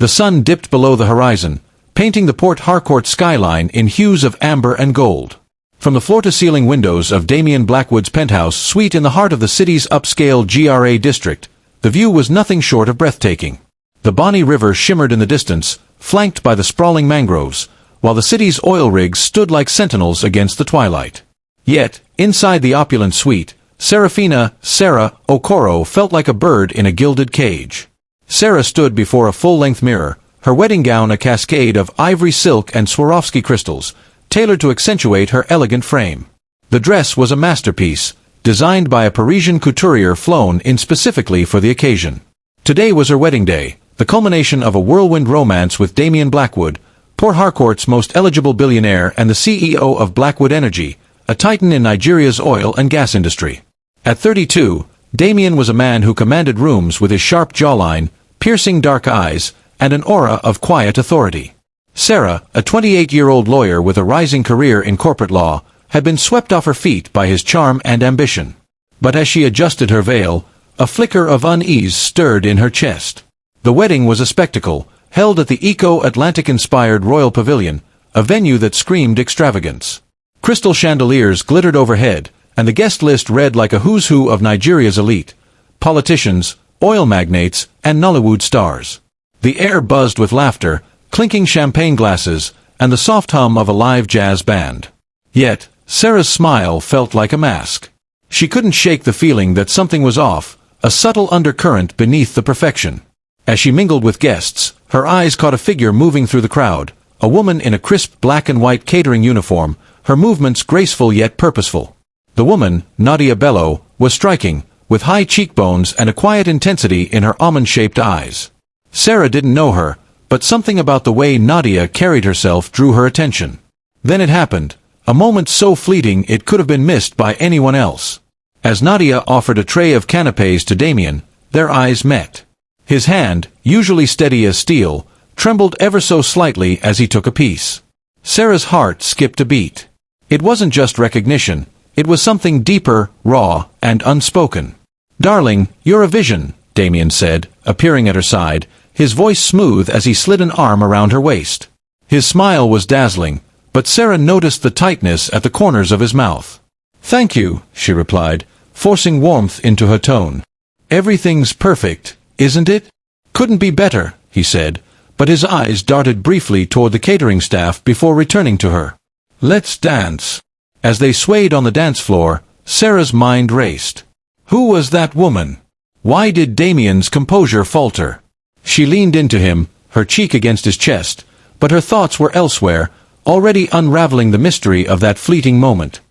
The sun dipped below the horizon, painting the Port Harcourt skyline in hues of amber and gold. From the floor-to-ceiling windows of Damian Blackwood's penthouse suite in the heart of the city's upscale GRA district, the view was nothing short of breathtaking. The Bonny River shimmered in the distance, flanked by the sprawling mangroves, while the city's oil rigs stood like sentinels against the twilight. Yet, inside the opulent suite, Sarah Okoro felt like a bird in a gilded cage. Sarah stood before a full-length mirror, her wedding gown a cascade of ivory silk and Swarovski crystals, tailored to accentuate her elegant frame. The dress was a masterpiece, designed by a Parisian couturier flown in specifically for the occasion. Today was her wedding day, the culmination of a whirlwind romance with Damian Blackwood, Port Harcourt's most eligible billionaire and the CEO of Blackwood Energy, a titan in Nigeria's oil and gas industry. At 32, Damian was a man who commanded rooms with his sharp jawline, piercing dark eyes, and an aura of quiet authority. Sarah, a 28-year-old lawyer with a rising career in corporate law, had been swept off her feet by his charm and ambition. But as she adjusted her veil, a flicker of unease stirred in her chest. The wedding was a spectacle, held at the Eco-Atlantic-inspired Royal Pavilion, a venue that screamed extravagance. Crystal chandeliers glittered overhead, and the guest list read like a who's who of Nigeria's elite: politicians, oil magnates, and Nollywood stars. The air buzzed with laughter, clinking champagne glasses, and the soft hum of a live jazz band. Yet, Sarah's smile felt like a mask. She couldn't shake the feeling that something was off, a subtle undercurrent beneath the perfection. As she mingled with guests, her eyes caught a figure moving through the crowd, a woman in a crisp black and white catering uniform, her movements graceful yet purposeful. The woman, Nadia Bello, was striking, with high cheekbones and a quiet intensity in her almond-shaped eyes. Sarah didn't know her, but something about the way Nadia carried herself drew her attention. Then it happened, a moment so fleeting it could have been missed by anyone else. As Nadia offered a tray of canapés to Damian, their eyes met. His hand, usually steady as steel, trembled ever so slightly as he took a piece. Sarah's heart skipped a beat. It wasn't just recognition, it was something deeper, raw, and unspoken. "Darling, you're a vision," Damian said, appearing at her side, his voice smooth as he slid an arm around her waist. His smile was dazzling, but Sarah noticed the tightness at the corners of his mouth. "Thank you," she replied, forcing warmth into her tone. "Everything's perfect, isn't it?" "Couldn't be better," he said, but his eyes darted briefly toward the catering staff before returning to her. "Let's dance." As they swayed on the dance floor, Sarah's mind raced. Who was that woman? Why did Damian's composure falter? She leaned into him, her cheek against his chest, but her thoughts were elsewhere, already unraveling the mystery of that fleeting moment.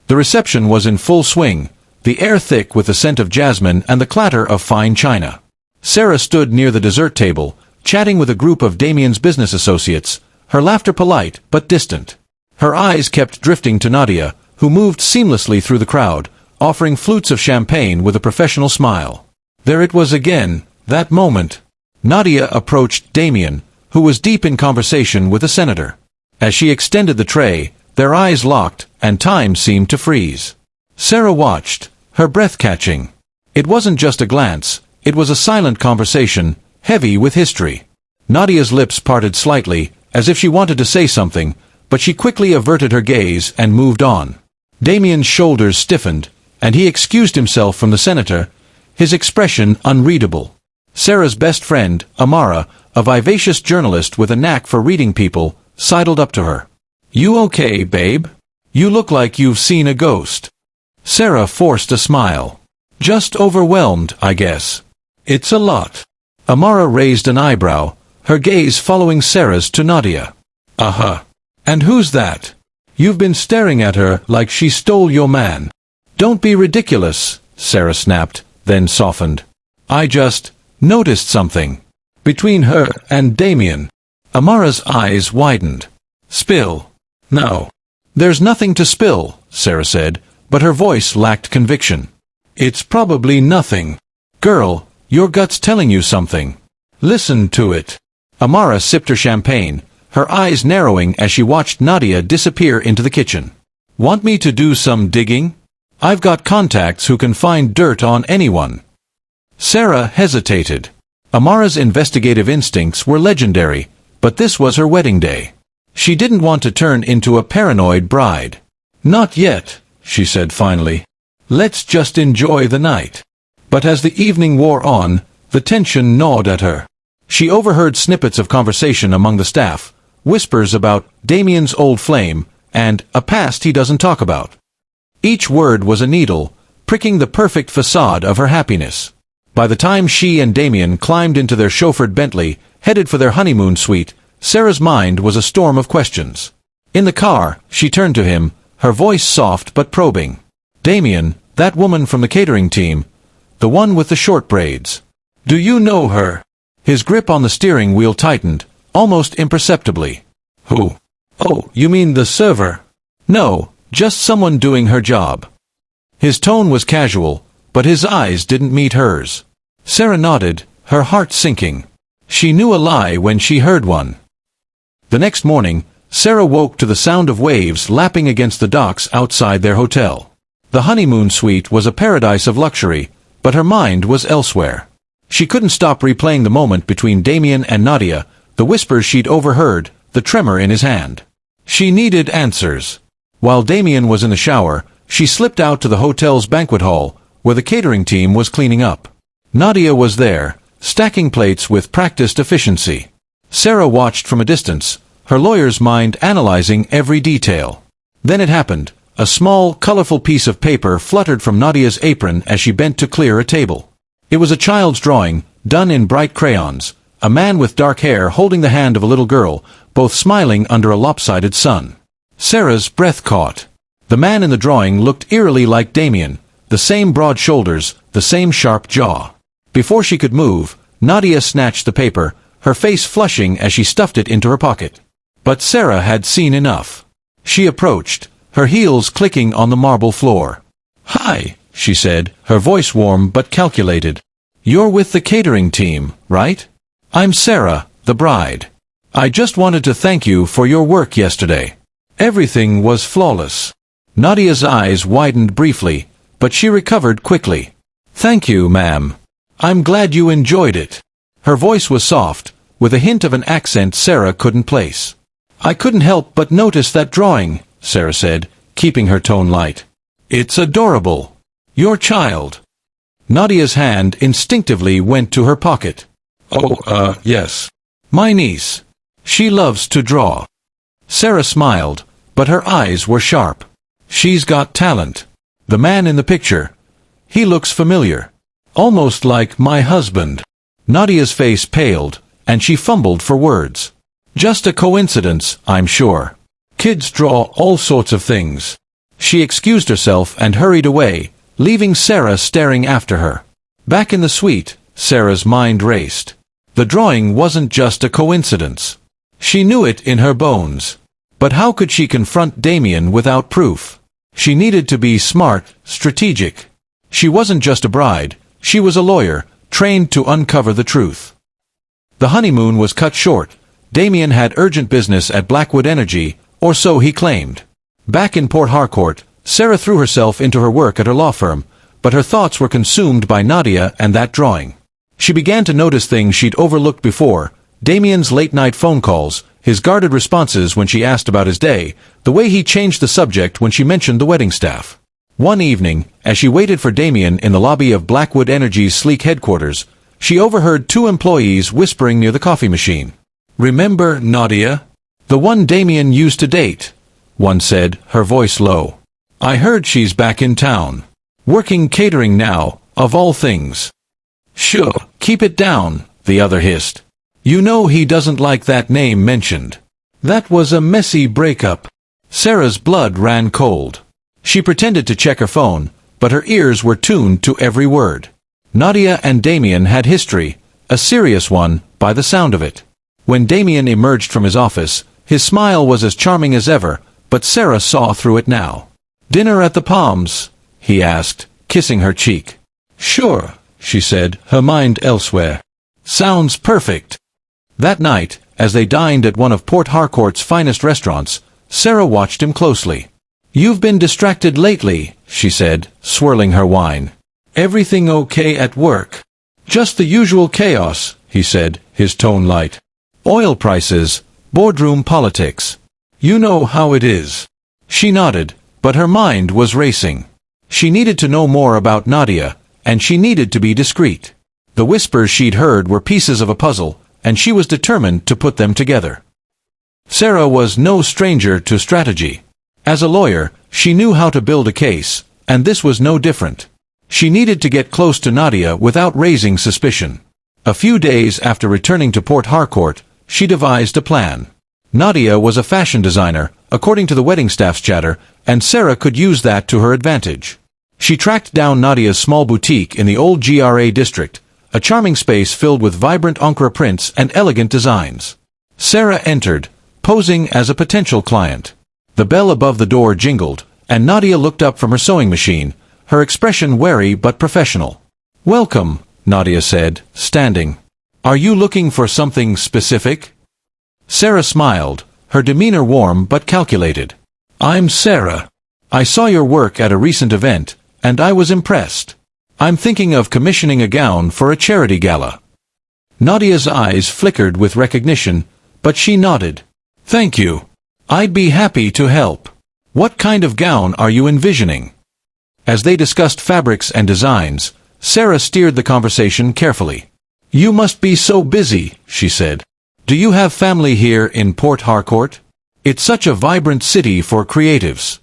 The reception was in full swing, the air thick with the scent of jasmine and the clatter of fine china. Sarah stood near the dessert table, chatting with a group of Damian's business associates, her laughter polite but distant. Her eyes kept drifting to Nadia, who moved seamlessly through the crowd, offering flutes of champagne with a professional smile. There it was again, that moment. Nadia approached Damian, who was deep in conversation with a senator. As she extended the tray, their eyes locked, and time seemed to freeze. Sarah watched, her breath catching. It wasn't just a glance, it was a silent conversation, heavy with history. Nadia's lips parted slightly, as if she wanted to say something, but she quickly averted her gaze and moved on. Damian's shoulders stiffened, and he excused himself from the senator, his expression unreadable. Sarah's best friend, Amara, a vivacious journalist with a knack for reading people, sidled up to her. "You okay, babe? You look like you've seen a ghost." Sarah forced a smile. "Just overwhelmed, I guess." "It's a lot." Amara raised an eyebrow, her gaze following Sarah's to Nadia. "And who's that? You've been staring at her like she stole your man." "Don't be ridiculous," Sarah snapped, then softened. "I just noticed something. Between her and Damian." Amara's eyes widened. "Spill." "No. There's nothing to spill," Sarah said, but her voice lacked conviction. "It's probably nothing. Girl, your gut's telling you something. Listen to it." Amara sipped her champagne, her eyes narrowing as she watched Nadia disappear into the kitchen. "Want me to do some digging? I've got contacts who can find dirt on anyone." Sarah hesitated. Amara's investigative instincts were legendary, but this was her wedding day. She didn't want to turn into a paranoid bride. "Not yet," she said finally. "Let's just enjoy the night." But as the evening wore on, the tension gnawed at her. She overheard snippets of conversation among the staff, whispers about Damian's old flame, and a past he doesn't talk about. Each word was a needle, pricking the perfect facade of her happiness. By the time she and Damian climbed into their chauffeured Bentley, headed for their honeymoon suite, Sarah's mind was a storm of questions. In the car, she turned to him, her voice soft but probing. "Damian, that woman from the catering team, the one with the short braids. Do you know her?" His grip on the steering wheel tightened, almost imperceptibly. "Who?" "Oh, you mean the server?" "No, just someone doing her job." His tone was casual, but his eyes didn't meet hers. Sarah nodded, her heart sinking. She knew a lie when she heard one. The next morning, Sarah woke to the sound of waves lapping against the docks outside their hotel. The honeymoon suite was a paradise of luxury, but her mind was elsewhere. She couldn't stop replaying the moment between Damian and Nadia, the whispers she'd overheard, the tremor in his hand. She needed answers. While Damian was in the shower, she slipped out to the hotel's banquet hall, where the catering team was cleaning up. Nadia was there, stacking plates with practiced efficiency. Sarah watched from a distance, her lawyer's mind analyzing every detail. Then it happened. A small, colorful piece of paper fluttered from Nadia's apron as she bent to clear a table. It was a child's drawing, done in bright crayons, a man with dark hair holding the hand of a little girl, both smiling under a lopsided sun. Sarah's breath caught. The man in the drawing looked eerily like Damian, the same broad shoulders, the same sharp jaw. Before she could move, Nadia snatched the paper, her face flushing as she stuffed it into her pocket. But Sarah had seen enough. She approached, her heels clicking on the marble floor. "Hi," she said, her voice warm but calculated. "You're with the catering team, right? I'm Sarah, the bride. I just wanted to thank you for your work yesterday. Everything was flawless." Nadia's eyes widened briefly, but she recovered quickly. "Thank you, ma'am. I'm glad you enjoyed it." Her voice was soft, with a hint of an accent Sarah couldn't place. "I couldn't help but notice that drawing," Sarah said, keeping her tone light. "It's adorable. Your child." Nadia's hand instinctively went to her pocket. "Oh, yes. My niece. She loves to draw." Sarah smiled, but her eyes were sharp. "She's got talent. The man in the picture. He looks familiar. Almost like my husband." Nadia's face paled, and she fumbled for words. "Just a coincidence, I'm sure. Kids draw all sorts of things." She excused herself and hurried away, leaving Sarah staring after her. Back in the suite, Sarah's mind raced. The drawing wasn't just a coincidence. She knew it in her bones. But how could she confront Damian without proof? She needed to be smart, strategic. She wasn't just a bride, she was a lawyer, trained to uncover the truth. The honeymoon was cut short. Damian had urgent business at Blackwood Energy, or so he claimed. Back in Port Harcourt, Sarah threw herself into her work at her law firm, but her thoughts were consumed by Nadia and that drawing. She began to notice things she'd overlooked before: Damian's late-night phone calls, his guarded responses when she asked about his day, the way he changed the subject when she mentioned the wedding staff. One evening, as she waited for Damian in the lobby of Blackwood Energy's sleek headquarters, she overheard two employees whispering near the coffee machine. "Remember Nadia? The one Damian used to date," one said, her voice low. "I heard she's back in town. Working catering now, of all things." "Sure, keep it down," the other hissed. "You know he doesn't like that name mentioned. That was a messy breakup." Sarah's blood ran cold. She pretended to check her phone, but her ears were tuned to every word. Nadia and Damian had history, a serious one, by the sound of it. When Damian emerged from his office, his smile was as charming as ever, but Sarah saw through it now. "Dinner at the Palms?" he asked, kissing her cheek. "Sure," she said, her mind elsewhere. "Sounds perfect." That night, as they dined at one of Port Harcourt's finest restaurants, Sarah watched him closely. "You've been distracted lately," she said, swirling her wine. "Everything okay at work?" "Just the usual chaos," he said, his tone light. Oil prices, boardroom politics. You know how it is. She nodded, but her mind was racing. She needed to know more about Nadia, and she needed to be discreet. The whispers she'd heard were pieces of a puzzle, and she was determined to put them together. Sarah was no stranger to strategy. As a lawyer, she knew how to build a case, and this was no different. She needed to get close to Nadia without raising suspicion. A few days after returning to Port Harcourt, she devised a plan. Nadia was a fashion designer, according to the wedding staff's chatter, and Sarah could use that to her advantage. She tracked down Nadia's small boutique in the old GRA district, a charming space filled with vibrant ochre prints and elegant designs. Sarah entered, posing as a potential client. The bell above the door jingled, and Nadia looked up from her sewing machine, her expression wary but professional. "Welcome," Nadia said, standing. "Are you looking for something specific?" Sarah smiled, her demeanor warm but calculated. "I'm Sarah. I saw your work at a recent event, and I was impressed. I'm thinking of commissioning a gown for a charity gala." Nadia's eyes flickered with recognition, but she nodded. "Thank you. I'd be happy to help. What kind of gown are you envisioning?" As they discussed fabrics and designs, Sarah steered the conversation carefully. "You must be so busy," she said. "Do you have family here in Port Harcourt? It's such a vibrant city for creatives."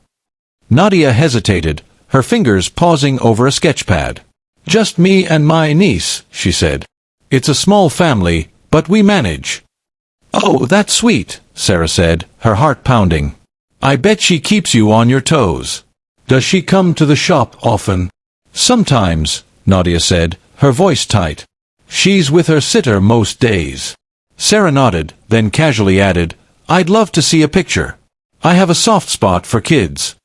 Nadia hesitated, her fingers pausing over a sketchpad. "Just me and my niece," she said. "It's a small family, but we manage." "Oh, that's sweet," Sarah said, her heart pounding. "I bet she keeps you on your toes. Does she come to the shop often?" "Sometimes," Nadia said, her voice tight. "She's with her sitter most days." Sarah nodded, then casually added, "I'd love to see a picture. I have a soft spot for kids."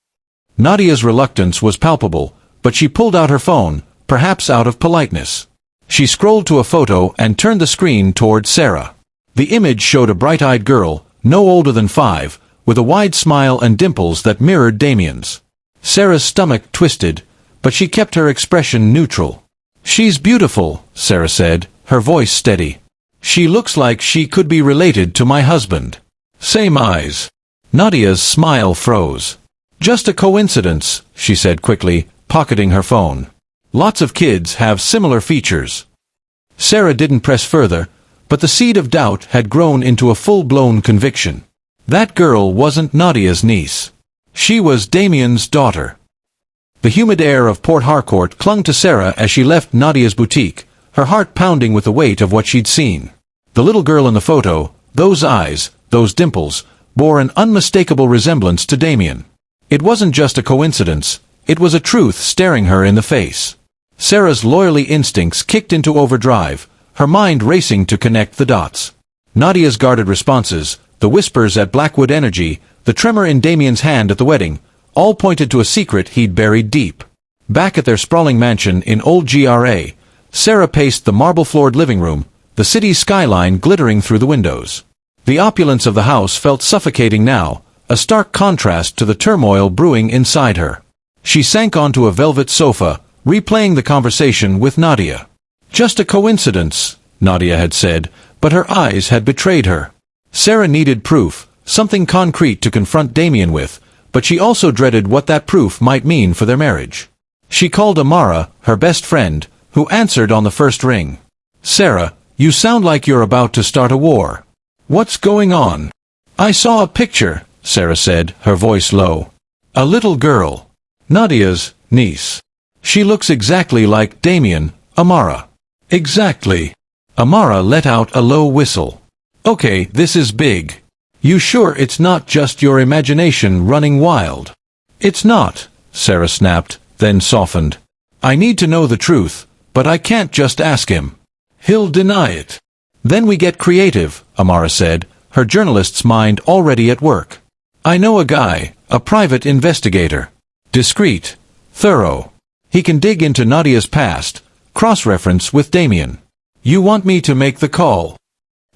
Nadia's reluctance was palpable, but she pulled out her phone, perhaps out of politeness. She scrolled to a photo and turned the screen toward Sarah. The image showed a bright-eyed girl, no older than 5, with a wide smile and dimples that mirrored Damian's. Sarah's stomach twisted, but she kept her expression neutral. "She's beautiful," Sarah said, her voice steady. "She looks like she could be related to my husband. Same eyes." Nadia's smile froze. "Just a coincidence," she said quickly, pocketing her phone. "Lots of kids have similar features." Sarah didn't press further, but the seed of doubt had grown into a full-blown conviction. That girl wasn't Nadia's niece. She was Damian's daughter. The humid air of Port Harcourt clung to Sarah as she left Nadia's boutique, her heart pounding with the weight of what she'd seen. The little girl in the photo, those eyes, those dimples, bore an unmistakable resemblance to Damian. It wasn't just a coincidence, it was a truth staring her in the face. Sarah's lawyerly instincts kicked into overdrive, her mind racing to connect the dots. Nadia's guarded responses, the whispers at Blackwood Energy, the tremor in Damian's hand at the wedding, all pointed to a secret he'd buried deep. Back at their sprawling mansion in old GRA, Sarah paced the marble-floored living room, the city's skyline glittering through the windows. The opulence of the house felt suffocating now, a stark contrast to the turmoil brewing inside her. She sank onto a velvet sofa, replaying the conversation with Nadia. "Just a coincidence," Nadia had said, but her eyes had betrayed her. Sarah needed proof, something concrete to confront Damian with, but she also dreaded what that proof might mean for their marriage. She called Amara, her best friend, who answered on the first ring. "Sarah, you sound like you're about to start a war. What's going on?" "I saw a picture," Sarah said, her voice low. "A little girl. Nadia's niece. She looks exactly like Damian, Amara." "Exactly." Amara let out a low whistle. "Okay, this is big. You sure it's not just your imagination running wild?" "It's not," Sarah snapped, then softened. "I need to know the truth, but I can't just ask him. He'll deny it." "Then we get creative," Amara said, her journalist's mind already at work. "I know a guy, a private investigator. Discreet, thorough. He can dig into Nadia's past, cross-reference with Damian. You want me to make the call?"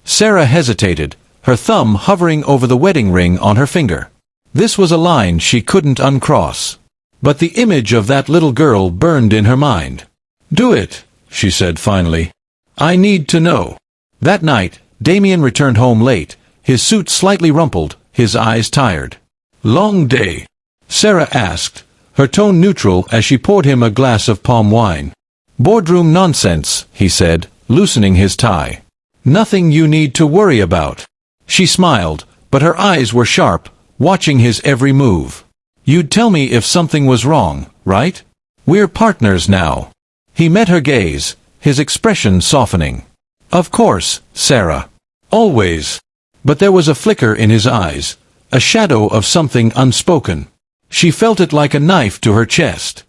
Sarah hesitated, her thumb hovering over the wedding ring on her finger. This was a line she couldn't uncross. But the image of that little girl burned in her mind. "Do it," she said finally. "I need to know." That night, Damian returned home late, his suit slightly rumpled, his eyes tired. "Long day?" Sarah asked, her tone neutral as she poured him a glass of palm wine. "Boardroom nonsense," he said, loosening his tie. "Nothing you need to worry about." She smiled, but her eyes were sharp, watching his every move. "You'd tell me if something was wrong, right? We're partners now." He met her gaze, his expression softening. "Of course, Sarah. Always." But there was a flicker in his eyes, a shadow of something unspoken. She felt it like a knife to her chest.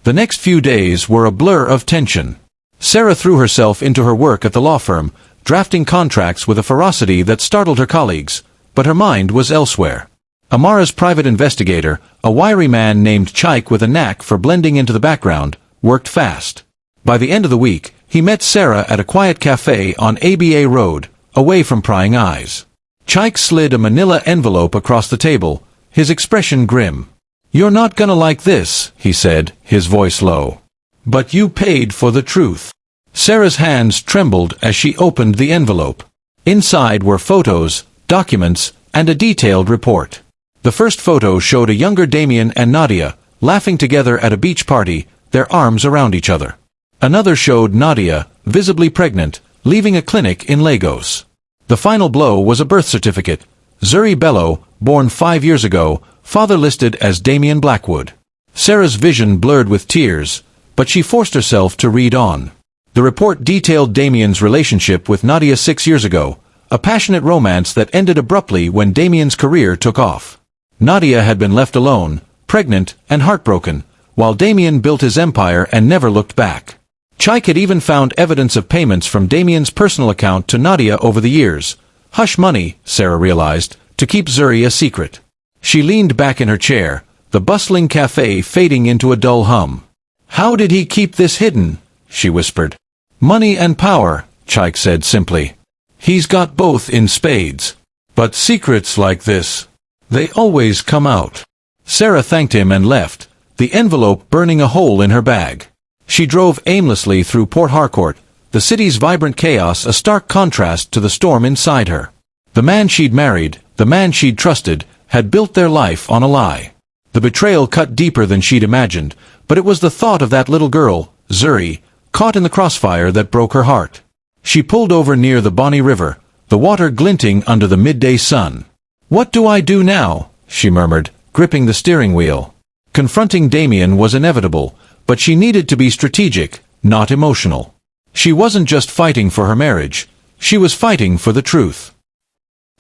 The next few days were a blur of tension. Sarah threw herself into her work at the law firm, drafting contracts with a ferocity that startled her colleagues, but her mind was elsewhere. Amara's private investigator, a wiry man named Chike with a knack for blending into the background, worked fast. By the end of the week, he met Sarah at a quiet cafe on ABA Road, away from prying eyes. Chike slid a manila envelope across the table, his expression grim. "You're not gonna like this," he said, his voice low. "But you paid for the truth." Sarah's hands trembled as she opened the envelope. Inside were photos, documents, and a detailed report. The first photo showed a younger Damian and Nadia, laughing together at a beach party, their arms around each other. Another showed Nadia, visibly pregnant, leaving a clinic in Lagos. The final blow was a birth certificate. Zuri Bello, born 5 years ago, father listed as Damian Blackwood. Sarah's vision blurred with tears, but she forced herself to read on. The report detailed Damian's relationship with Nadia 6 years ago, a passionate romance that ended abruptly when Damian's career took off. Nadia had been left alone, pregnant, and heartbroken, while Damian built his empire and never looked back. Chike had even found evidence of payments from Damian's personal account to Nadia over the years. Hush money, Sarah realized, to keep Zuri a secret. She leaned back in her chair, the bustling cafe fading into a dull hum. "How did he keep this hidden?" she whispered. "Money and power," Chike said simply. "He's got both in spades. But secrets like this, they always come out." Sarah thanked him and left, the envelope burning a hole in her bag. She drove aimlessly through Port Harcourt, the city's vibrant chaos a stark contrast to the storm inside her. The man she'd married, the man she'd trusted, had built their life on a lie. The betrayal cut deeper than she'd imagined, but it was the thought of that little girl, Zuri, caught in the crossfire that broke her heart. She pulled over near the Bonny River, the water glinting under the midday sun. "What do I do now?" she murmured, gripping the steering wheel. Confronting Damian was inevitable, but she needed to be strategic, not emotional. She wasn't just fighting for her marriage, she was fighting for the truth.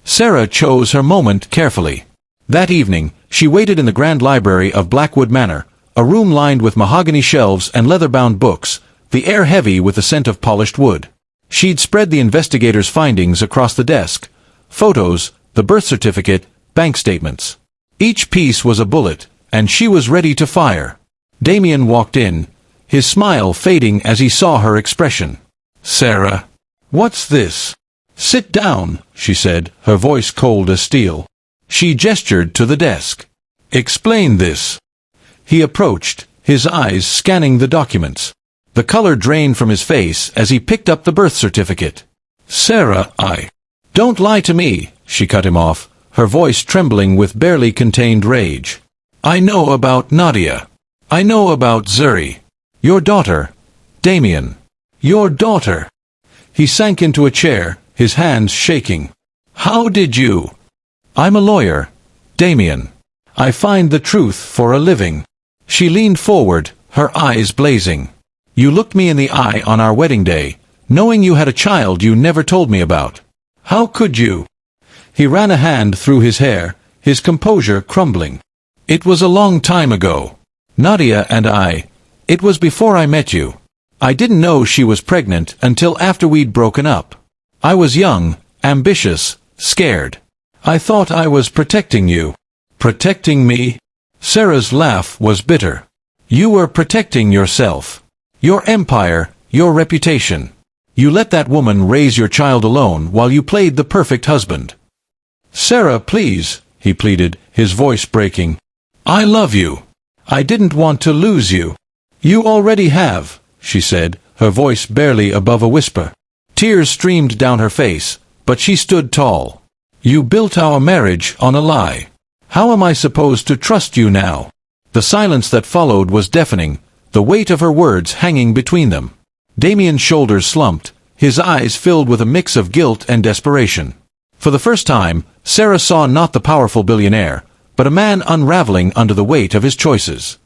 Sarah chose her moment carefully. That evening, she waited in the grand library of Blackwood Manor, a room lined with mahogany shelves and leather-bound books, the air heavy with the scent of polished wood. She'd spread the investigator's findings across the desk: photos, the birth certificate, bank statements. Each piece was a bullet, and she was ready to fire. Damian walked in, his smile fading as he saw her expression. "Sarah, what's this?" "Sit down," she said, her voice cold as steel. She gestured to the desk. "Explain this." He approached, his eyes scanning the documents. The color drained from his face as he picked up the birth certificate. "Sarah, Don't lie to me," she cut him off, her voice trembling with barely contained rage. "I know about Nadia. I know about Zuri. Your daughter, Damian. Your daughter." He sank into a chair, his hands shaking. "How did you?" "I'm a lawyer, Damian. I find the truth for a living." She leaned forward, her eyes blazing. "You looked me in the eye on our wedding day, knowing you had a child you never told me about. How could you?" He ran a hand through his hair, his composure crumbling. "It was a long time ago. Nadia and it was before I met you. I didn't know she was pregnant until after we'd broken up. I was young, ambitious, scared. I thought I was protecting you." "Protecting me?" Sarah's laugh was bitter. "You were protecting yourself. Your empire, your reputation. You let that woman raise your child alone while you played the perfect husband." "Sarah, please," he pleaded, his voice breaking. "I love you. I didn't want to lose you." "You already have," she said, her voice barely above a whisper. Tears streamed down her face, but she stood tall. "You built our marriage on a lie. How am I supposed to trust you now?" The silence that followed was deafening, the weight of her words hanging between them. Damian's shoulders slumped, his eyes filled with a mix of guilt and desperation. For the first time, Sarah saw not the powerful billionaire, but a man unraveling under the weight of his choices.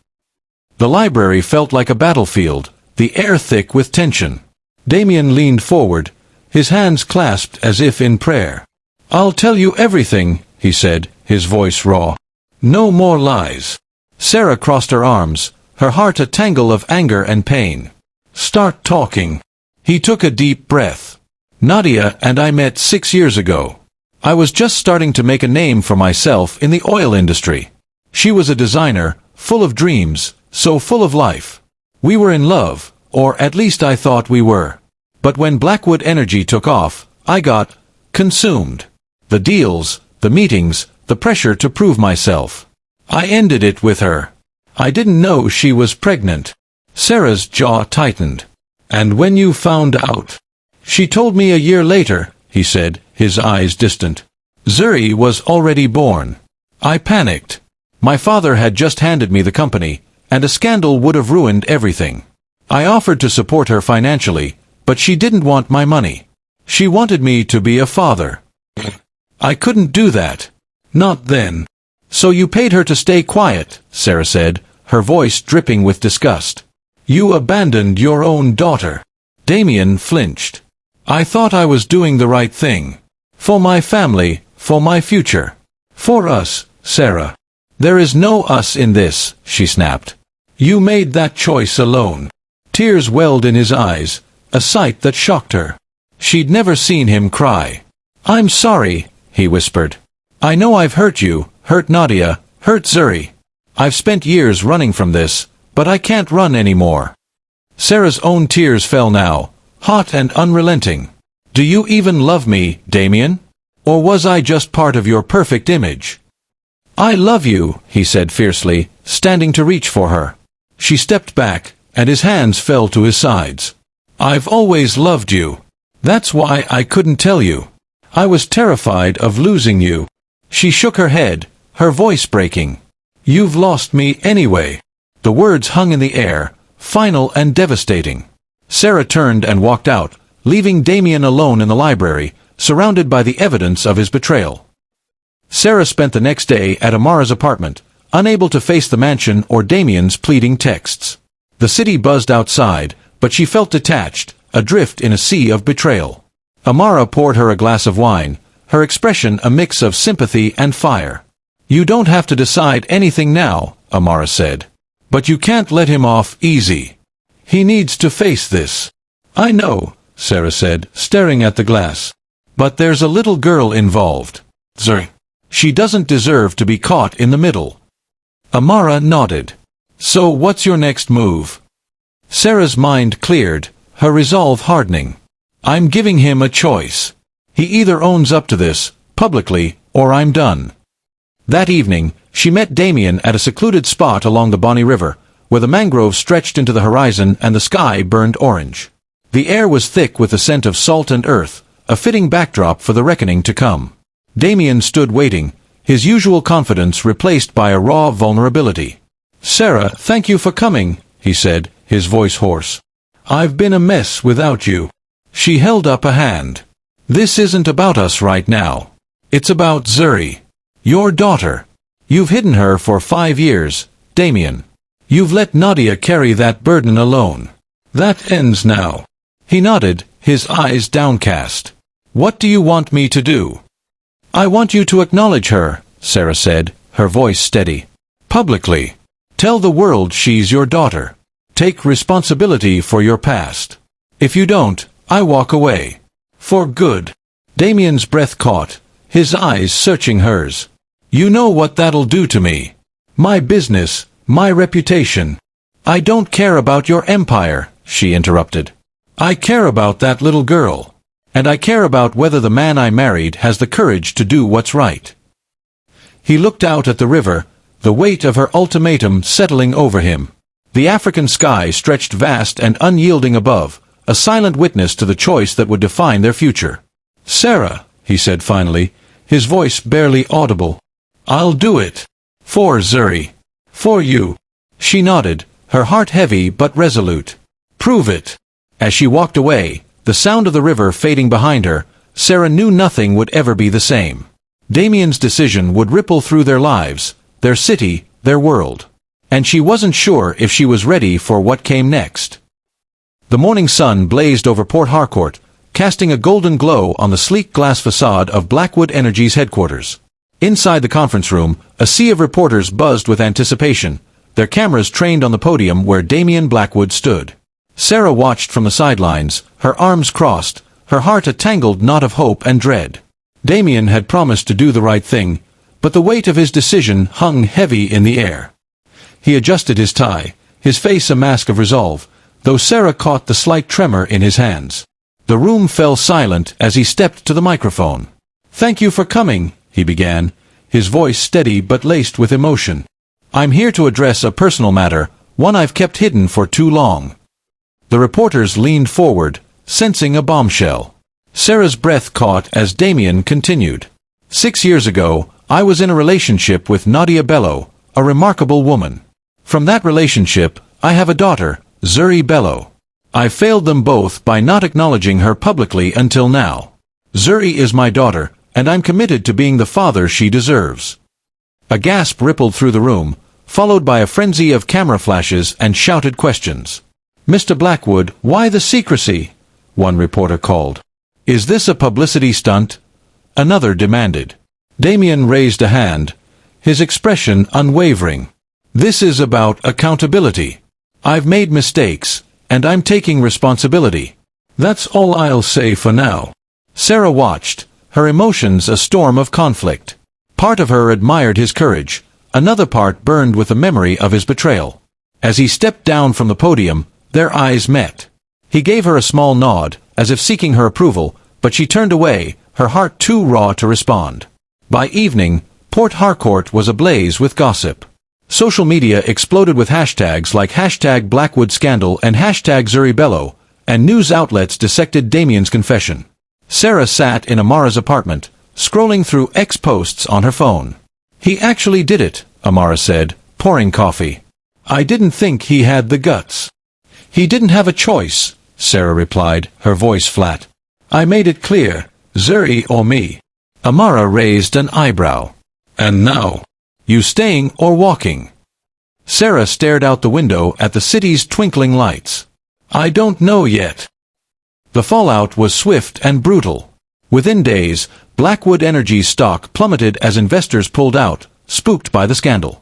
The library felt like a battlefield, the air thick with tension. Damian leaned forward, his hands clasped as if in prayer. "I'll tell you everything," he said, his voice raw. "No more lies." Sarah crossed her arms, her heart a tangle of anger and pain. "Start talking." He took a deep breath. "Nadia and I met 6 years ago. I was just starting to make a name for myself in the oil industry. She was a designer, full of dreams, so full of life. We were in love, or at least I thought we were. But when Blackwood Energy took off, I got consumed. The deals, the meetings, the pressure to prove myself. I ended it with her. I didn't know she was pregnant." Sarah's jaw tightened. "And when you found out?" "She told me a year later," he said, his eyes distant. "Zuri was already born. I panicked. My father had just handed me the company, and a scandal would have ruined everything. I offered to support her financially, but she didn't want my money. She wanted me to be a father. I couldn't do that. Not then." "So you paid her to stay quiet," Sarah said, her voice dripping with disgust. "You abandoned your own daughter." Damian flinched. "I thought I was doing the right thing. For my family, for my future. For us, Sarah." "There is no us in this," she snapped. "You made that choice alone." Tears welled in his eyes, a sight that shocked her. She'd never seen him cry. "I'm sorry," he whispered. "I know I've hurt you, hurt Nadia, hurt Zuri. I've spent years running from this, but I can't run anymore." Sarah's own tears fell now, hot and unrelenting. "Do you even love me, Damian? Or was I just part of your perfect image?" "I love you," he said fiercely, standing to reach for her. She stepped back, and his hands fell to his sides. "I've always loved you. That's why I couldn't tell you. I was terrified of losing you." She shook her head, her voice breaking. "You've lost me anyway." The words hung in the air, final and devastating. Sarah turned and walked out, leaving Damian alone in the library, surrounded by the evidence of his betrayal. Sarah spent the next day at Amara's apartment, unable to face the mansion or Damian's pleading texts. The city buzzed outside, but she felt detached, adrift in a sea of betrayal. Amara poured her a glass of wine, her expression a mix of sympathy and fire. "You don't have to decide anything now," Amara said. "But you can't let him off easy. He needs to face this." "I know," Sarah said, staring at the glass. "But there's a little girl involved. Zuri. She doesn't deserve to be caught in the middle." Amara nodded. "So what's your next move?" Sarah's mind cleared, her resolve hardening. "I'm giving him a choice. He either owns up to this, publicly, or I'm done." That evening, she met Damian at a secluded spot along the Bonny River, where the mangroves stretched into the horizon and the sky burned orange. The air was thick with the scent of salt and earth, a fitting backdrop for the reckoning to come. Damian stood waiting, his usual confidence replaced by a raw vulnerability. "Sarah, thank you for coming," he said, his voice hoarse. "I've been a mess without you." She held up a hand. "This isn't about us right now. It's about Zuri. Your daughter. You've hidden her for 5 years, Damian. You've let Nadia carry that burden alone. That ends now." He nodded, his eyes downcast. "What do you want me to do?" "I want you to acknowledge her," Sarah said, her voice steady. "Publicly. Tell the world she's your daughter. Take responsibility for your past. If you don't, I walk away. For good." Damian's breath caught, his eyes searching hers. "You know what that'll do to me. My business, my reputation." "I don't care about your empire," she interrupted. "I care about that little girl. And I care about whether the man I married has the courage to do what's right." He looked out at the river, the weight of her ultimatum settling over him. The African sky stretched vast and unyielding above, a silent witness to the choice that would define their future. "Sarah," he said finally, his voice barely audible. "I'll do it. For Zuri. For you." She nodded, her heart heavy but resolute. "Prove it." As she walked away, the sound of the river fading behind her, Sarah knew nothing would ever be the same. Damian's decision would ripple through their lives, their city, their world. And she wasn't sure if she was ready for what came next. The morning sun blazed over Port Harcourt, casting a golden glow on the sleek glass facade of Blackwood Energy's headquarters. Inside the conference room, a sea of reporters buzzed with anticipation, their cameras trained on the podium where Damian Blackwood stood. Sarah watched from the sidelines, her arms crossed, her heart a tangled knot of hope and dread. Damian had promised to do the right thing, but the weight of his decision hung heavy in the air. He adjusted his tie, his face a mask of resolve, though Sarah caught the slight tremor in his hands. The room fell silent as he stepped to the microphone. "Thank you for coming," he began, his voice steady but laced with emotion. "I'm here to address a personal matter, one I've kept hidden for too long." The reporters leaned forward, sensing a bombshell. Sarah's breath caught as Damian continued. "6 years ago, I was in a relationship with Nadia Bello, a remarkable woman. From that relationship, I have a daughter, Zuri Bello. I failed them both by not acknowledging her publicly until now. Zuri is my daughter, and I'm committed to being the father she deserves." A gasp rippled through the room, followed by a frenzy of camera flashes and shouted questions. "Mr. Blackwood, why the secrecy?" one reporter called. "Is this a publicity stunt?" another demanded. Damian raised a hand, his expression unwavering. "This is about accountability. I've made mistakes, and I'm taking responsibility. That's all I'll say for now." Sarah watched, her emotions a storm of conflict. Part of her admired his courage, another part burned with the memory of his betrayal. As he stepped down from the podium, their eyes met. He gave her a small nod, as if seeking her approval, but she turned away, her heart too raw to respond. By evening, Port Harcourt was ablaze with gossip. Social media exploded with hashtags like #BlackwoodScandal and #ZuriBello, and news outlets dissected Damian's confession. Sarah sat in Amara's apartment, scrolling through X posts on her phone. "He actually did it," Amara said, pouring coffee. "I didn't think he had the guts." "He didn't have a choice," Sarah replied, her voice flat. "I made it clear, Zuri or me." Amara raised an eyebrow. "And now? You staying or walking?" Sarah stared out the window at the city's twinkling lights. "I don't know yet." The fallout was swift and brutal. Within days, Blackwood Energy's stock plummeted as investors pulled out, spooked by the scandal.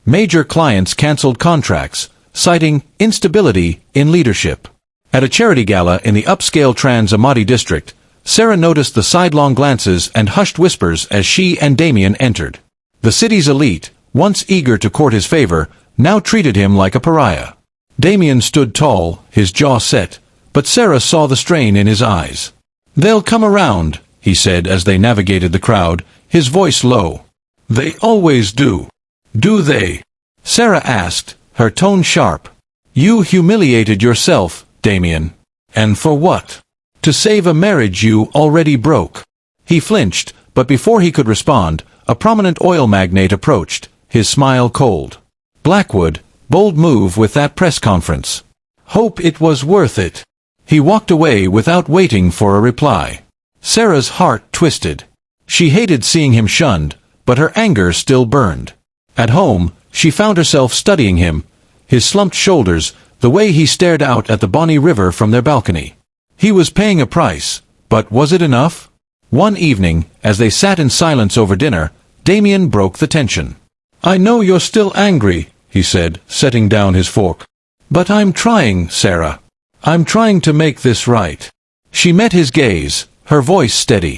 Major clients canceled contracts, citing instability in leadership. At a charity gala in the upscale Trans Amati district, Sarah noticed the sidelong glances and hushed whispers as she and Damian entered. The city's elite, once eager to court his favor, now treated him like a pariah. Damian stood tall, his jaw set, but Sarah saw the strain in his eyes. "They'll come around," he said as they navigated the crowd, his voice low. "They always do." "Do they?" Sarah asked, her tone sharp. "You humiliated yourself, Damian. And for what? To save a marriage you already broke." He flinched, but before he could respond, a prominent oil magnate approached, his smile cold. "Blackwood, bold move with that press conference. Hope it was worth it." He walked away without waiting for a reply. Sarah's heart twisted. She hated seeing him shunned, but her anger still burned. At home, she found herself studying him, his slumped shoulders, the way he stared out at the Bonny River from their balcony. He was paying a price, but was it enough? One evening, as they sat in silence over dinner, Damian broke the tension. "I know you're still angry," he said, setting down his fork. "But I'm trying, Sarah. I'm trying to make this right." She met his gaze, her voice steady.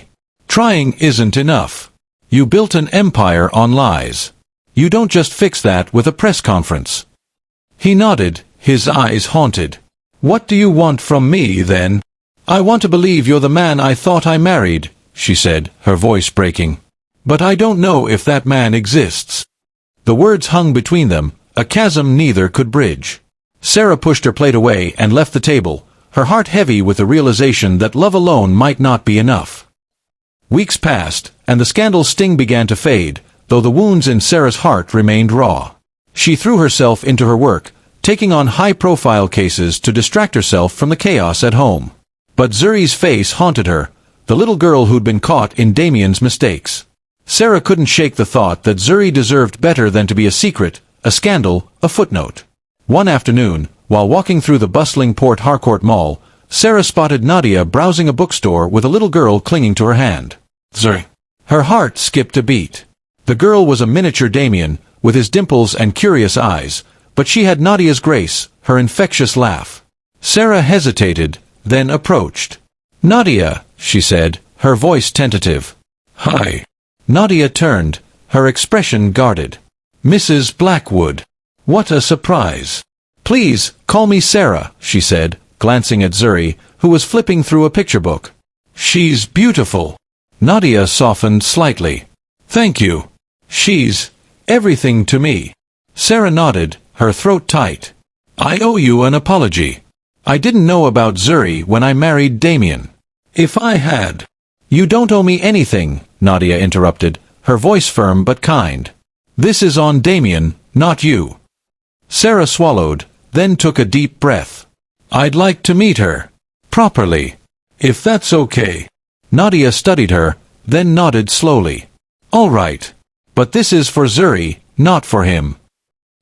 "Trying isn't enough. You built an empire on lies. You don't just fix that with a press conference." He nodded, his eyes haunted. "What do you want from me, then?" "I want to believe you're the man I thought I married," she said, her voice breaking. "But I don't know if that man exists." The words hung between them, a chasm neither could bridge. Sarah pushed her plate away and left the table, her heart heavy with the realization that love alone might not be enough. Weeks passed, and the scandal's sting began to fade, though the wounds in Sarah's heart remained raw. She threw herself into her work, taking on high-profile cases to distract herself from the chaos at home. But Zuri's face haunted her, the little girl who'd been caught in Damian's mistakes. Sarah couldn't shake the thought that Zuri deserved better than to be a secret, a scandal, a footnote. One afternoon, while walking through the bustling Port Harcourt mall, Sarah spotted Nadia browsing a bookstore with a little girl clinging to her hand. Zuri. Her heart skipped a beat. The girl was a miniature Damian, with his dimples and curious eyes, but she had Nadia's grace, her infectious laugh. Sarah hesitated, then approached. "Nadia," she said, her voice tentative. "Hi." Nadia turned, her expression guarded. "Mrs. Blackwood. What a surprise." "Please, call me Sarah," she said, glancing at Zuri, who was flipping through a picture book. "She's beautiful." Nadia softened slightly. "Thank you. She's everything to me." Sarah nodded, her throat tight. "I owe you an apology. I didn't know about Zuri when I married Damian. If I had—" "You don't owe me anything," Nadia interrupted, her voice firm but kind. "This is on Damian, not you." Sarah swallowed, then took a deep breath. "I'd like to meet her. Properly. If that's okay." Nadia studied her, then nodded slowly. "All right. But this is for Zuri, not for him."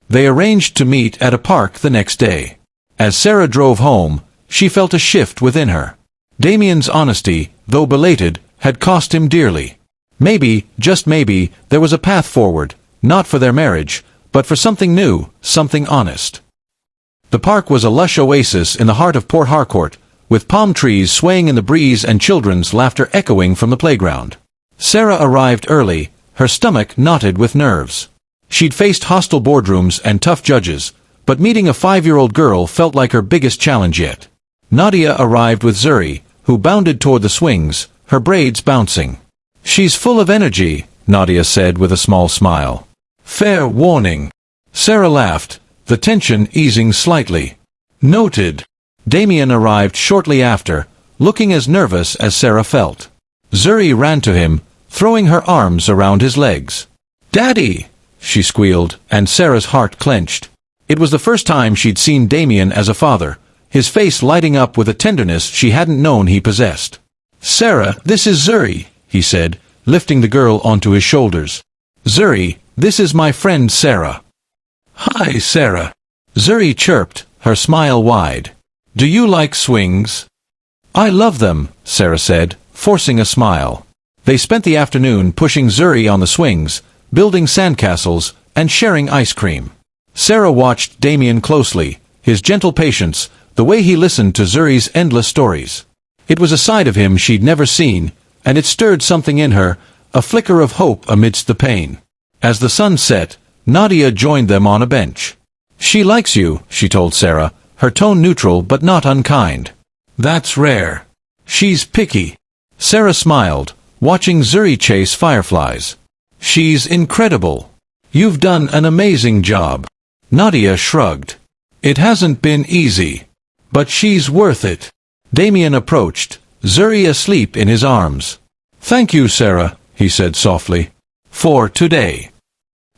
They arranged to meet at a park the next day. As Sarah drove home, she felt a shift within her. Damian's honesty, though belated, had cost him dearly. Maybe, just maybe, there was a path forward, not for their marriage, but for something new, something honest. The park was a lush oasis in the heart of Port Harcourt, with palm trees swaying in the breeze and children's laughter echoing from the playground. Sarah arrived early, her stomach knotted with nerves. She'd faced hostile boardrooms and tough judges, but meeting a 5-year-old girl felt like her biggest challenge yet. Nadia arrived with Zuri, who bounded toward the swings, her braids bouncing. "She's full of energy," Nadia said with a small smile. "Fair warning." Sarah laughed, the tension easing slightly. "Noted." Damian arrived shortly after, looking as nervous as Sarah felt. Zuri ran to him, throwing her arms around his legs. "Daddy!" she squealed, and Sarah's heart clenched. It was the first time she'd seen Damian as a father, his face lighting up with a tenderness she hadn't known he possessed. "Sarah, this is Zuri," he said, lifting the girl onto his shoulders. "Zuri, this is my friend Sarah." "Hi, Sarah." Zuri chirped, her smile wide. "Do you like swings?" "I love them," Sarah said, forcing a smile. They spent the afternoon pushing Zuri on the swings, building sandcastles, and sharing ice cream. Sarah watched Damian closely, his gentle patience, the way he listened to Zuri's endless stories. It was a side of him she'd never seen, and it stirred something in her, a flicker of hope amidst the pain. As the sun set, Nadia joined them on a bench. "She likes you," she told Sarah, her tone neutral but not unkind. "That's rare. She's picky." Sarah smiled, watching Zuri chase fireflies. "She's incredible. You've done an amazing job." Nadia shrugged. "It hasn't been easy. But she's worth it." Damian approached, Zuri asleep in his arms. "Thank you, Sarah," he said softly. "For today."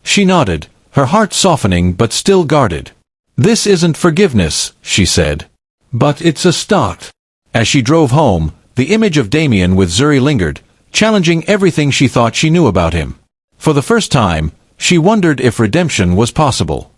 She nodded, her heart softening but still guarded. "This isn't forgiveness," she said. "But it's a start." As she drove home, the image of Damian with Zuri lingered, challenging everything she thought she knew about him. For the first time, she wondered if redemption was possible.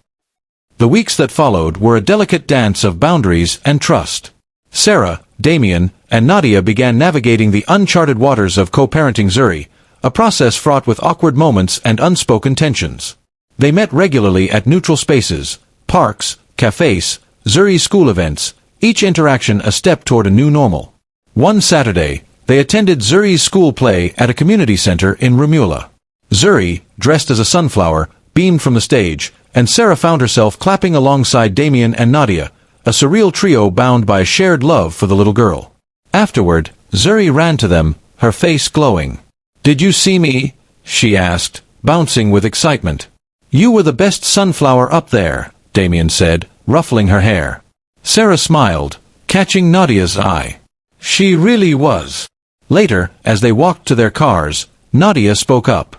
The weeks that followed were a delicate dance of boundaries and trust. Sarah, Damian, and Nadia began navigating the uncharted waters of co-parenting Zuri, a process fraught with awkward moments and unspoken tensions. They met regularly at neutral spaces, parks, cafes, Zuri's school events, each interaction a step toward a new normal. One Saturday, they attended Zuri's school play at a community center in Rumula. Zuri, dressed as a sunflower, beamed from the stage, and Sarah found herself clapping alongside Damian and Nadia, a surreal trio bound by a shared love for the little girl. Afterward, Zuri ran to them, her face glowing. "Did you see me?" she asked, bouncing with excitement. "You were the best sunflower up there," Damian said, ruffling her hair. Sarah smiled, catching Nadia's eye. She really was. Later, as they walked to their cars, Nadia spoke up.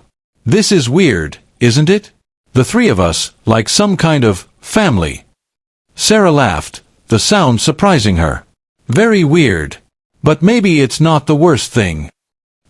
"This is weird, isn't it? The three of us, like some kind of family." Sarah laughed, the sound surprising her. "Very weird. But maybe it's not the worst thing."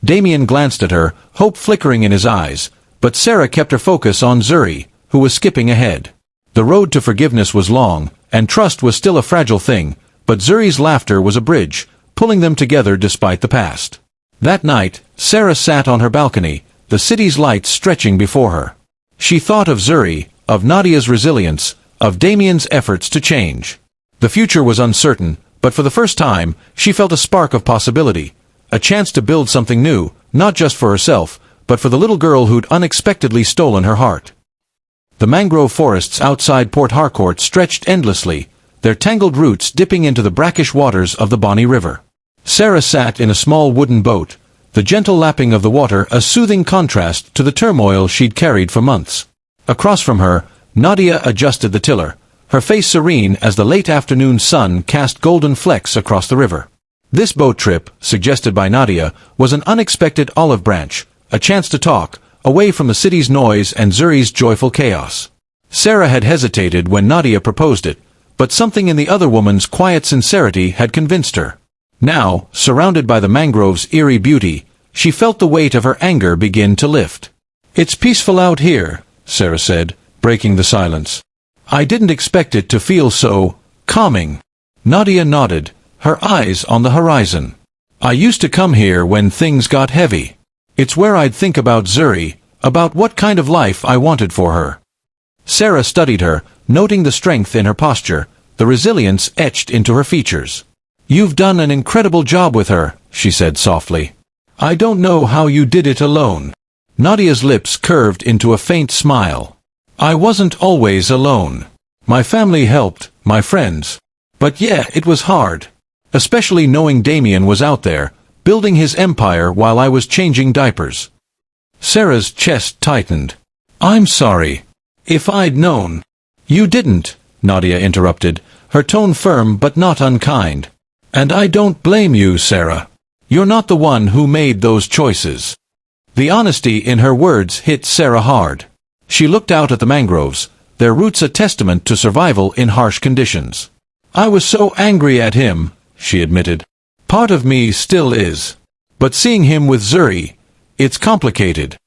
Damian glanced at her, hope flickering in his eyes, but Sarah kept her focus on Zuri, who was skipping ahead. The road to forgiveness was long, and trust was still a fragile thing, but Zuri's laughter was a bridge, pulling them together despite the past. That night, Sarah sat on her balcony, the city's lights stretching before her. She thought of Zuri, of Nadia's resilience, of Damian's efforts to change. The future was uncertain, but for the first time, she felt a spark of possibility, a chance to build something new, not just for herself, but for the little girl who'd unexpectedly stolen her heart. The mangrove forests outside Port Harcourt stretched endlessly, their tangled roots dipping into the brackish waters of the Bonny River. Sarah sat in a small wooden boat, the gentle lapping of the water a soothing contrast to the turmoil she'd carried for months. Across from her, Nadia adjusted the tiller, her face serene as the late afternoon sun cast golden flecks across the river. This boat trip, suggested by Nadia, was an unexpected olive branch, a chance to talk, away from the city's noise and Zuri's joyful chaos. Sarah had hesitated when Nadia proposed it, but something in the other woman's quiet sincerity had convinced her. Now, surrounded by the mangrove's eerie beauty, she felt the weight of her anger begin to lift. "It's peaceful out here," Sarah said, breaking the silence. "I didn't expect it to feel so calming." Nadia nodded, her eyes on the horizon. "I used to come here when things got heavy. It's where I'd think about Zuri, about what kind of life I wanted for her." Sarah studied her, noting the strength in her posture, the resilience etched into her features. "You've done an incredible job with her," she said softly. "I don't know how you did it alone." Nadia's lips curved into a faint smile. "I wasn't always alone. My family helped, my friends. But yeah, it was hard. Especially knowing Damian was out there, building his empire while I was changing diapers." Sarah's chest tightened. "I'm sorry. If I'd known." "You didn't," Nadia interrupted, her tone firm but not unkind. "And I don't blame you, Sarah. You're not the one who made those choices." The honesty in her words hit Sarah hard. She looked out at the mangroves, their roots a testament to survival in harsh conditions. "I was so angry at him," she admitted. "Part of me still is. But seeing him with Zuri, it's complicated."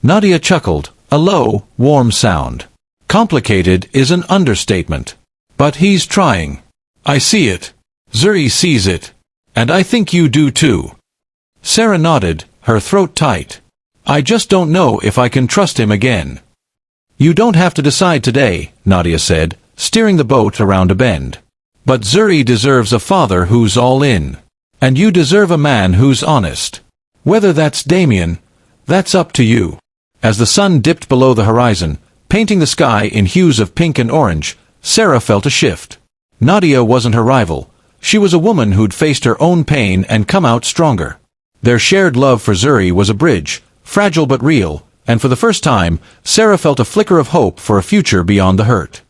Nadia chuckled, a low, warm sound. "Complicated is an understatement. But he's trying. I see it. Zuri sees it. And I think you do too." Sarah nodded, her throat tight. "I just don't know if I can trust him again." "You don't have to decide today," Nadia said, steering the boat around a bend. "But Zuri deserves a father who's all in. And you deserve a man who's honest. Whether that's Damian, that's up to you." As the sun dipped below the horizon, painting the sky in hues of pink and orange, Sarah felt a shift. Nadia wasn't her rival. She was a woman who'd faced her own pain and come out stronger. Their shared love for Zuri was a bridge, fragile but real, and for the first time, Sarah felt a flicker of hope for a future beyond the hurt.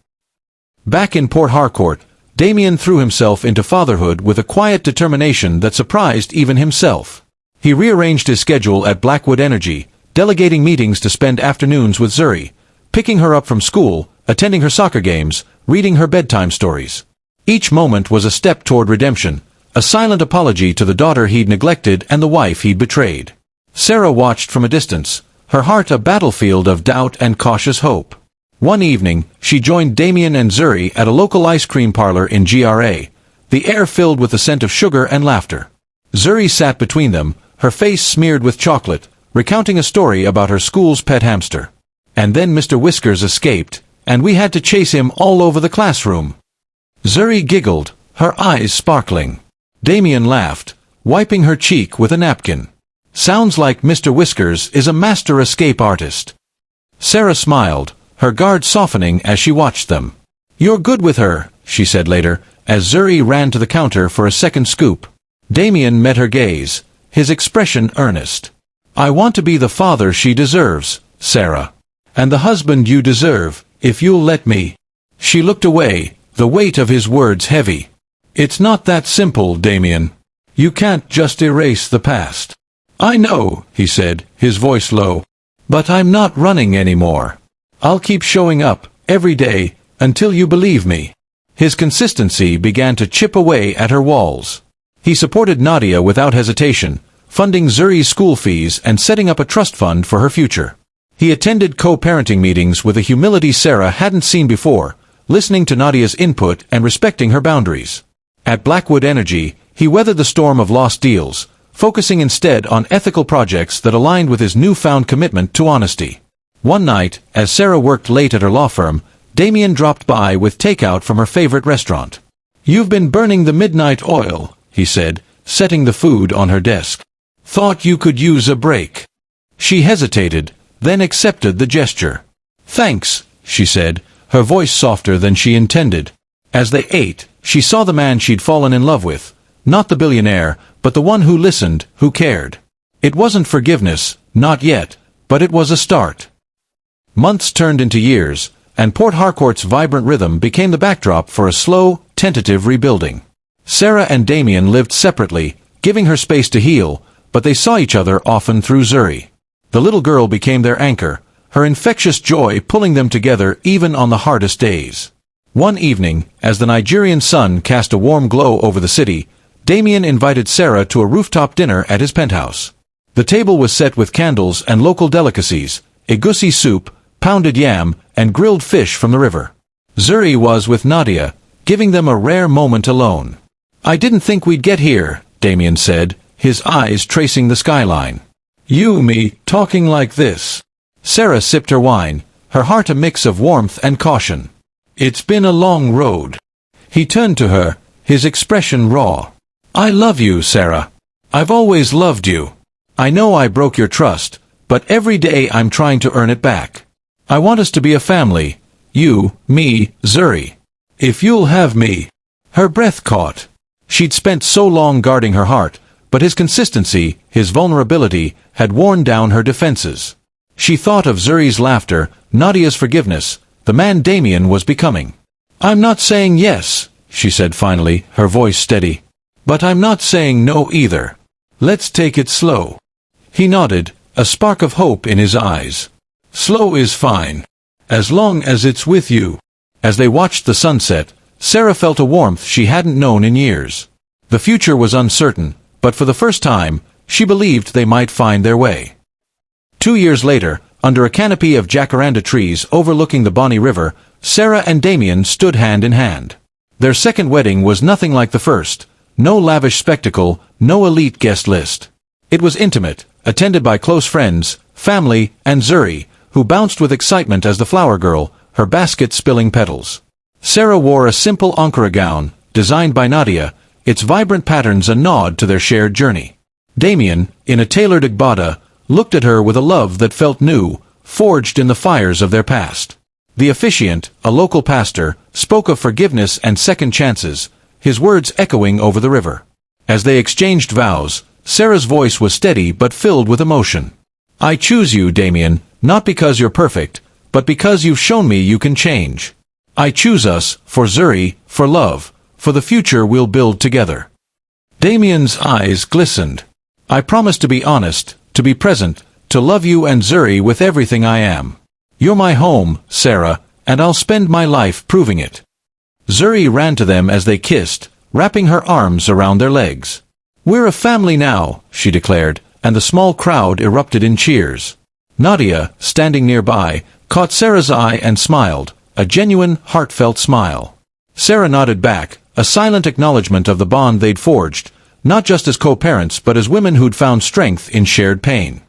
Back in Port Harcourt, Damian threw himself into fatherhood with a quiet determination that surprised even himself. He rearranged his schedule at Blackwood Energy, delegating meetings to spend afternoons with Zuri, picking her up from school, attending her soccer games, reading her bedtime stories. Each moment was a step toward redemption, a silent apology to the daughter he'd neglected and the wife he'd betrayed. Sarah watched from a distance, her heart a battlefield of doubt and cautious hope. One evening, she joined Damian and Zuri at a local ice cream parlor in GRA, the air filled with the scent of sugar and laughter. Zuri sat between them, her face smeared with chocolate, recounting a story about her school's pet hamster. "And then Mr. Whiskers escaped, and we had to chase him all over the classroom." Zuri giggled, her eyes sparkling. Damian laughed, wiping her cheek with a napkin. "Sounds like Mr. Whiskers is a master escape artist." Sarah smiled, her guard softening as she watched them. "You're good with her," she said later, as Zuri ran to the counter for a second scoop. Damian met her gaze, his expression earnest. "I want to be the father she deserves, Sarah. And the husband you deserve, if you'll let me." She looked away, the weight of his words heavy. It's not that simple, Damian. You can't just erase the past. I know, he said, his voice low. But I'm not running anymore. I'll keep showing up, every day, until you believe me. His consistency began to chip away at her walls. He supported Nadia without hesitation, funding Zuri's school fees and setting up a trust fund for her future. He attended co-parenting meetings with a humility Sarah hadn't seen before, listening to Nadia's input and respecting her boundaries. At Blackwood Energy, he weathered the storm of lost deals, focusing instead on ethical projects that aligned with his newfound commitment to honesty. One night, as Sarah worked late at her law firm, Damian dropped by with takeout from her favorite restaurant. "You've been burning the midnight oil," he said, setting the food on her desk. "Thought you could use a break." She hesitated, then accepted the gesture. "Thanks," she said, her voice softer than she intended. As they ate, she saw the man she'd fallen in love with, not the billionaire, but the one who listened, who cared. It wasn't forgiveness, not yet, but it was a start. Months turned into years, and Port Harcourt's vibrant rhythm became the backdrop for a slow, tentative rebuilding. Sarah and Damian lived separately, giving her space to heal, but they saw each other often through Zuri. The little girl became their anchor, her infectious joy pulling them together even on the hardest days. One evening, as the Nigerian sun cast a warm glow over the city, Damian invited Sarah to a rooftop dinner at his penthouse. The table was set with candles and local delicacies, egusi soup, pounded yam, and grilled fish from the river. Zuri was with Nadia, giving them a rare moment alone. "I didn't think we'd get here," Damian said, his eyes tracing the skyline. "You, me, talking like this." Sarah sipped her wine, her heart a mix of warmth and caution. "It's been a long road." He turned to her, his expression raw. "I love you, Sarah. I've always loved you. I know I broke your trust, but every day I'm trying to earn it back. I want us to be a family. You, me, Zuri. If you'll have me." Her breath caught. She'd spent so long guarding her heart, but his consistency, his vulnerability, had worn down her defenses. She thought of Zuri's laughter, Nadia's forgiveness, the man Damian was becoming. "I'm not saying yes," she said finally, her voice steady. "But I'm not saying no either. Let's take it slow." He nodded, a spark of hope in his eyes. "Slow is fine. As long as it's with you." As they watched the sunset, Sarah felt a warmth she hadn't known in years. The future was uncertain, but for the first time, she believed they might find their way. 2 years later, under a canopy of jacaranda trees overlooking the Bonny River, Sarah and Damian stood hand in hand. Their second wedding was nothing like the first. No lavish spectacle, no elite guest list. It was intimate, attended by close friends, family, and Zuri, who bounced with excitement as the flower girl, her basket spilling petals. Sarah wore a simple Ankara gown, designed by Nadia, its vibrant patterns a nod to their shared journey. Damian, in a tailored agbada, looked at her with a love that felt new, forged in the fires of their past. The officiant, a local pastor, spoke of forgiveness and second chances, his words echoing over the river. As they exchanged vows, Sarah's voice was steady but filled with emotion. "I choose you, Damian, not because you're perfect, but because you've shown me you can change. I choose us, for Zuri, for love, for the future we'll build together." Damian's eyes glistened. "I promise to be honest, to be present, to love you and Zuri with everything I am. You're my home, Sarah, and I'll spend my life proving it." Zuri ran to them as they kissed, wrapping her arms around their legs. "We're a family now," she declared, and the small crowd erupted in cheers. Nadia, standing nearby, caught Sarah's eye and smiled, a genuine, heartfelt smile. Sarah nodded back, a silent acknowledgement of the bond they'd forged, not just as co-parents but as women who'd found strength in shared pain.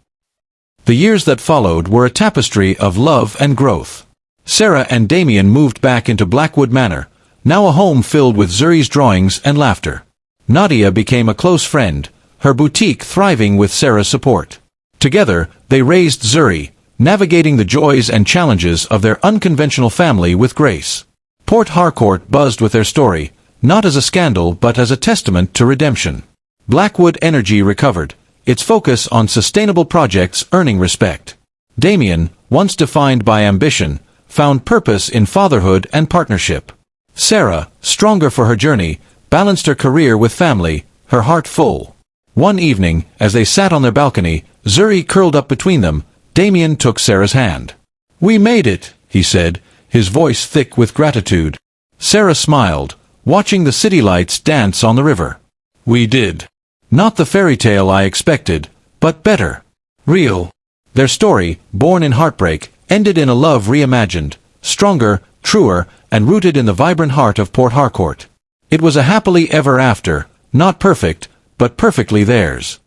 The years that followed were a tapestry of love and growth. Sarah and Damian moved back into Blackwood Manor, now a home filled with Zuri's drawings and laughter. Nadia became a close friend, her boutique thriving with Sarah's support. Together, they raised Zuri, navigating the joys and challenges of their unconventional family with grace. Port Harcourt buzzed with their story, not as a scandal but as a testament to redemption. Blackwood Energy recovered, its focus on sustainable projects earning respect. Damian, once defined by ambition, found purpose in fatherhood and partnership. Sarah, stronger for her journey, balanced her career with family, her heart full. One evening, as they sat on their balcony, Zuri curled up between them, Damian took Sarah's hand. "We made it," he said, his voice thick with gratitude. Sarah smiled, watching the city lights dance on the river. "We did. Not the fairy tale I expected, but better. Real." Their story, born in heartbreak, ended in a love reimagined, stronger, truer, and rooted in the vibrant heart of Port Harcourt. It was a happily ever after, not perfect, but perfectly theirs.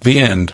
The end.